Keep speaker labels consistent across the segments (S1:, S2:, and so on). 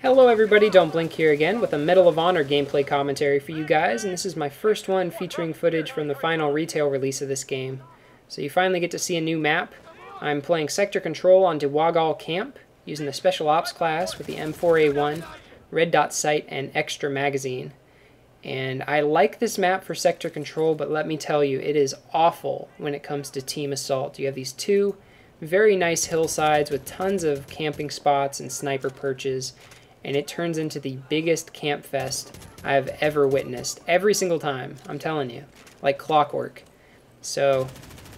S1: Hello everybody, Don't Blink here again with a Medal of Honor gameplay commentary for you guys, and this is my first one featuring footage from the final retail release of this game. So you finally get to see a new map. I'm playing Sector Control on Diwagal Camp, using the Special Ops class with the M4A1, Red Dot Sight, and Extra Magazine. And I like this map for Sector Control, but let me tell you, it is awful when it comes to Team Assault. You have these two very nice hillsides with tons of camping spots and sniper perches, and it turns into the biggest camp fest I've ever witnessed. Every single time, I'm telling you, like clockwork. So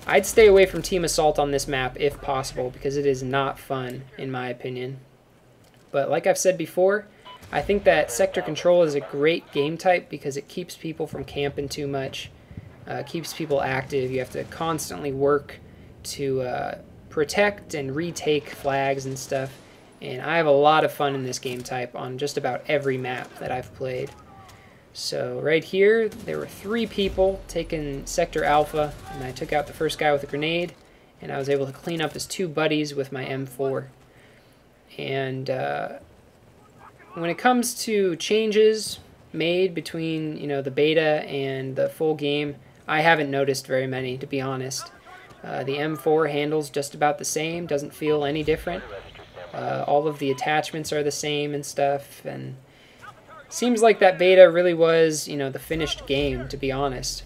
S1: I'd stay away from Team Assault on this map if possible, because it is not fun, in my opinion. But like I've said before, I think that Sector Control is a great game type because it keeps people from camping too much, keeps people active. You have to constantly work to protect and retake flags and stuff. And I have a lot of fun in this game type on just about every map that I've played. So right here, there were 3 people taking Sector Alpha, and I took out the first guy with a grenade, and I was able to clean up his 2 buddies with my M4. And when it comes to changes made between, the beta and the full game, I haven't noticed very many, to be honest. The M4 handles just about the same, doesn't feel any different. All of the attachments are the same and stuff, and seems like that beta really was, the finished game, to be honest.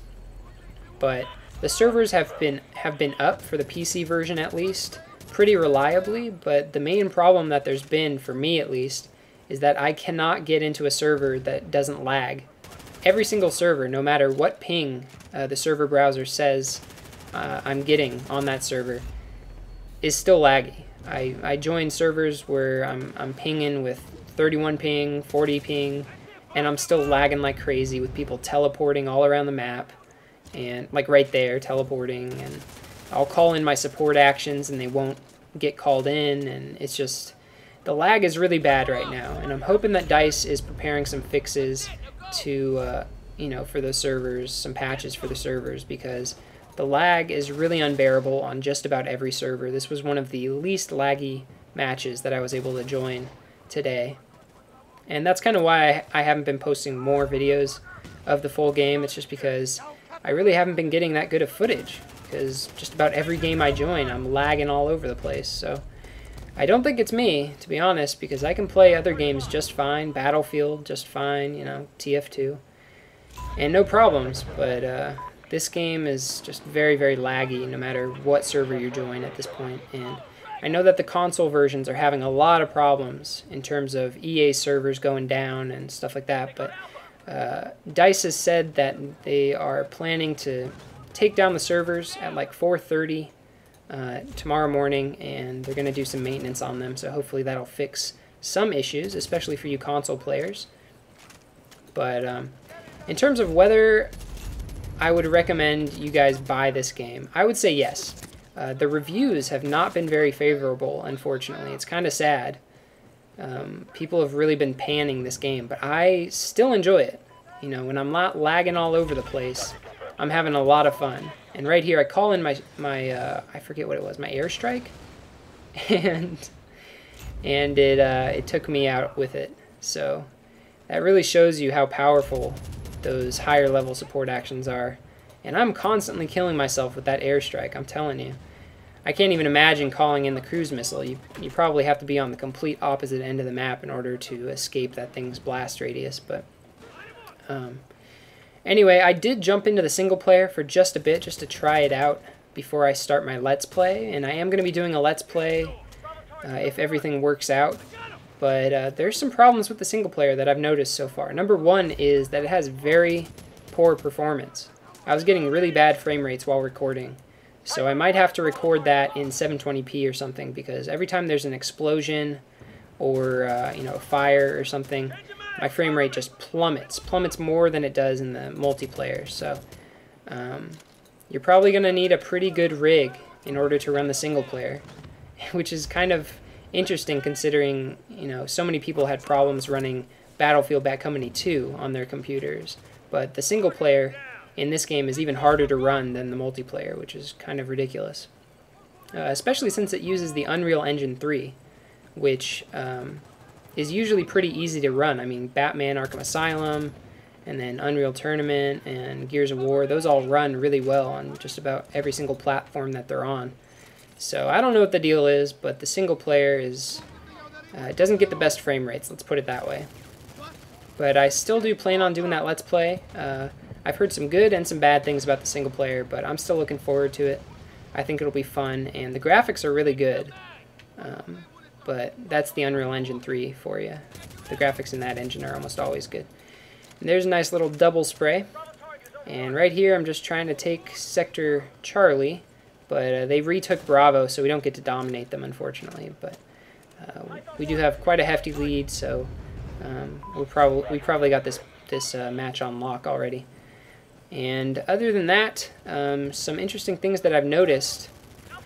S1: But the servers have been up for the PC version at least, pretty reliably, but the main problem that there's been, for me at least, is that I cannot get into a server that doesn't lag. Every single server, no matter what ping the server browser says I'm getting on that server, is still laggy. I join servers where I'm pinging with 31 ping, 40 ping, and I'm still lagging like crazy with people teleporting all around the map, and like right there, teleporting, and I'll call in my support actions and they won't get called in, and it's just, the lag is really bad right now, and I'm hoping that DICE is preparing some fixes to, for those servers, some patches for the servers, because the lag is really unbearable on just about every server. This was one of the least laggy matches that I was able to join today. And that's kind of why I haven't been posting more videos of the full game. It's just because I really haven't been getting that good of footage, because just about every game I join, I'm lagging all over the place. So I don't think it's me, to be honest, because I can play other games just fine, Battlefield just fine, TF2, and no problems, but this game is just very, very laggy no matter what server you join at this point. And I know that the console versions are having a lot of problems in terms of EA servers going down and stuff like that, but DICE has said that they are planning to take down the servers at like 4:30 tomorrow morning, and they're going to do some maintenance on them, so hopefully that'll fix some issues, especially for you console players. But in terms of whether I would recommend you guys buy this game, I would say yes. The reviews have not been very favorable, unfortunately. It's kind of sad. People have really been panning this game, but I still enjoy it. When I'm not lagging all over the place, I'm having a lot of fun. And right here, I call in my I forget what it was, my airstrike, and it took me out with it. So that really shows you how powerful those higher level support actions are. And I'm constantly killing myself with that airstrike, I'm telling you. I can't even imagine calling in the cruise missile. You probably have to be on the complete opposite end of the map in order to escape that thing's blast radius. But anyway, I did jump into the single player for just a bit, just to try it out before I start my Let's Play. And I am going to be doing a Let's Play if everything works out. But there's some problems with the single player that I've noticed so far. Number one is that it has very poor performance. I was getting really bad frame rates while recording, so I might have to record that in 720p or something, because every time there's an explosion or a fire or something, my frame rate just plummets more than it does in the multiplayer. So you're probably going to need a pretty good rig in order to run the single player, which is kind of interesting considering so many people had problems running Battlefield Bad Company 2 on their computers. But the single player in this game is even harder to run than the multiplayer, which is kind of ridiculous, especially since it uses the Unreal Engine 3, which is usually pretty easy to run. I mean, Batman Arkham Asylum, and then Unreal Tournament, and Gears of War, those all run really well on just about every single platform that they're on. So I don't know what the deal is, but the single player is it doesn't get the best frame rates, let's put it that way. But I still do plan on doing that Let's Play. I've heard some good and some bad things about the single player, but I'm still looking forward to it. I think it'll be fun, and the graphics are really good. But that's the Unreal Engine 3 for you. The graphics in that engine are almost always good. And there's a nice little double spray. And right here I'm just trying to take Sector Charlie, but they retook Bravo, so we don't get to dominate them, unfortunately. But we do have quite a hefty lead, so we probably got this match on lock already. And other than that, some interesting things that I've noticed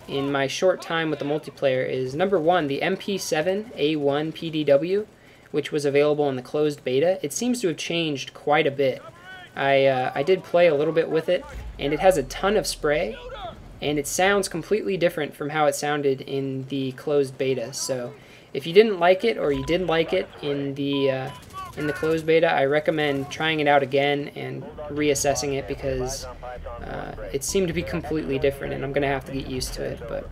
S1: in my short time with the multiplayer is, number one, the MP7A1 PDW, which was available in the closed beta. It seems to have changed quite a bit. I did play a little bit with it, and it has a ton of spray, and it sounds completely different from how it sounded in the closed beta. So if you didn't like it, or you did like it in the closed beta, I recommend trying it out again and reassessing it, because it seemed to be completely different, and I'm going to have to get used to it. But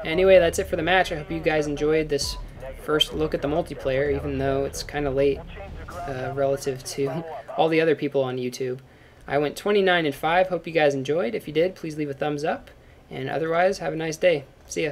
S1: anyway, that's it for the match. I hope you guys enjoyed this first look at the multiplayer, even though it's kind of late relative to all the other people on YouTube. I went 29-5. Hope you guys enjoyed. If you did, please leave a thumbs up, and otherwise, have a nice day. See ya.